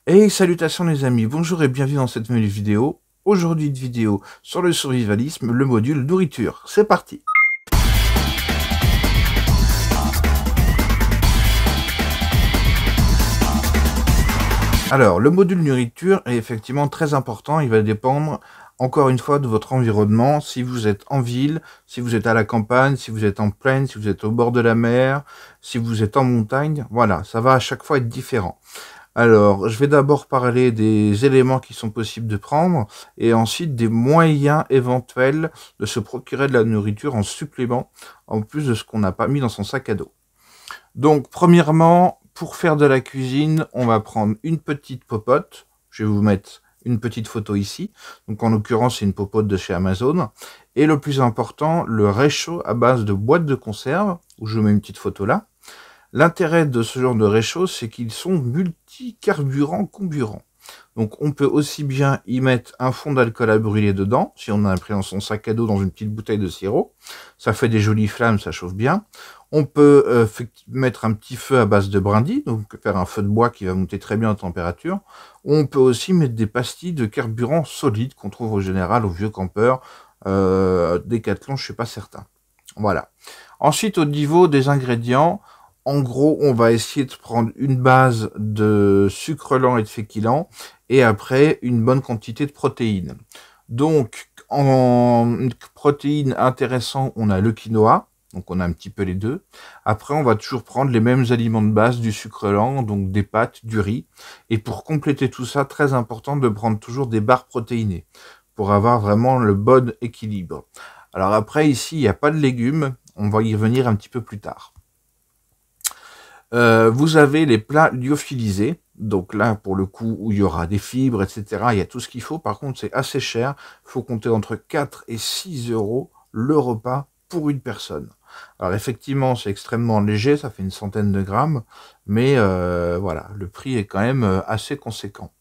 Hey, salutations les amis, bonjour et bienvenue dans cette nouvelle vidéo. Aujourd'hui une vidéo sur le survivalisme, le module nourriture. C'est parti. Alors, le module nourriture est effectivement très important, il va dépendre encore une fois de votre environnement, si vous êtes en ville, si vous êtes à la campagne, si vous êtes en plaine, si vous êtes au bord de la mer, si vous êtes en montagne, voilà, ça va à chaque fois être différent. Alors, je vais d'abord parler des éléments qui sont possibles de prendre et ensuite des moyens éventuels de se procurer de la nourriture en supplément, en plus de ce qu'on n'a pas mis dans son sac à dos. Donc, premièrement, pour faire de la cuisine, on va prendre une petite popote. Je vais vous mettre une petite photo ici. Donc, en l'occurrence, c'est une popote de chez Amazon. Et le plus important, le réchaud à base de boîtes de conserve, où je vous mets une petite photo là. L'intérêt de ce genre de réchaud, c'est qu'ils sont multi-carburants comburants. Donc on peut aussi bien y mettre un fond d'alcool à brûler dedans, si on a pris dans son sac à dos dans une petite bouteille de sirop. Ça fait des jolies flammes, ça chauffe bien. On peut mettre un petit feu à base de brindilles, donc faire un feu de bois qui va monter très bien en température. On peut aussi mettre des pastilles de carburant solide qu'on trouve au général au vieux campeur. Décathlon, je suis pas certain. Voilà. Ensuite, au niveau des ingrédients, en gros, on va essayer de prendre une base de sucre lent et de féculents et après une bonne quantité de protéines. Donc, en protéines intéressantes, on a le quinoa, donc on a un petit peu les deux. Après, on va toujours prendre les mêmes aliments de base, du sucre lent, donc des pâtes, du riz. Et pour compléter tout ça, très important de prendre toujours des barres protéinées pour avoir vraiment le bon équilibre. Alors après, ici, il n'y a pas de légumes, on va y revenir un petit peu plus tard. Vous avez les plats lyophilisés, donc là pour le coup où il y aura des fibres, etc. Il y a tout ce qu'il faut, par contre c'est assez cher, il faut compter entre 4 et 6 euros le repas pour une personne. Alors effectivement c'est extrêmement léger, ça fait une centaine de grammes, mais voilà, le prix est quand même assez conséquent.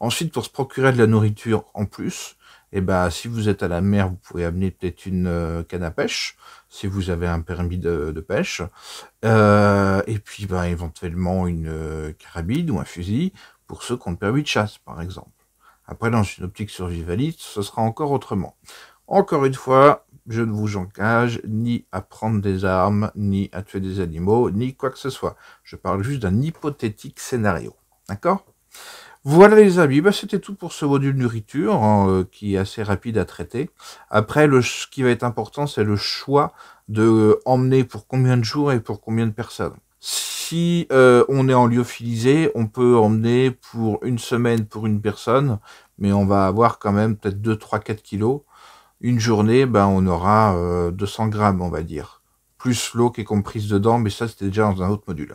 Ensuite, pour se procurer de la nourriture en plus, et ben si vous êtes à la mer, vous pouvez amener peut-être une canne à pêche, si vous avez un permis de pêche, et puis ben, éventuellement une carabine ou un fusil pour ceux qui ont le permis de chasse, par exemple. Après, dans une optique survivaliste, ce sera encore autrement. Encore une fois, je ne vous engage ni à prendre des armes, ni à tuer des animaux, ni quoi que ce soit. Je parle juste d'un hypothétique scénario. D'accord ? Voilà les amis, bah, c'était tout pour ce module nourriture hein, qui est assez rapide à traiter. Après, ce qui va être important, c'est le choix de emmener pour combien de jours et pour combien de personnes. Si on est en lyophilisé, on peut emmener pour une semaine pour une personne, mais on va avoir quand même peut-être 2, 3, 4 kilos. Une journée, ben, on aura 200 grammes, on va dire. Plus l'eau qui est comprise dedans, mais ça c'était déjà dans un autre module.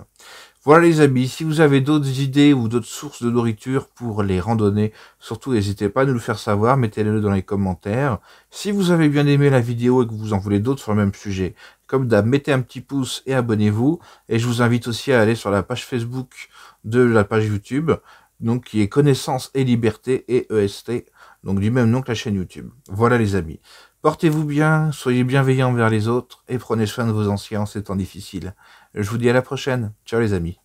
Voilà les amis, si vous avez d'autres idées ou d'autres sources de nourriture pour les randonnées, surtout n'hésitez pas à nous le faire savoir, mettez-le dans les commentaires. Si vous avez bien aimé la vidéo et que vous en voulez d'autres sur le même sujet, comme d'hab, mettez un petit pouce et abonnez-vous. Et je vous invite aussi à aller sur la page Facebook de la page YouTube, donc qui est Connaissance et Liberté et EST, donc du même nom que la chaîne YouTube. Voilà les amis. Portez-vous bien, soyez bienveillants envers les autres et prenez soin de vos anciens en ces temps difficiles. Je vous dis à la prochaine. Ciao les amis.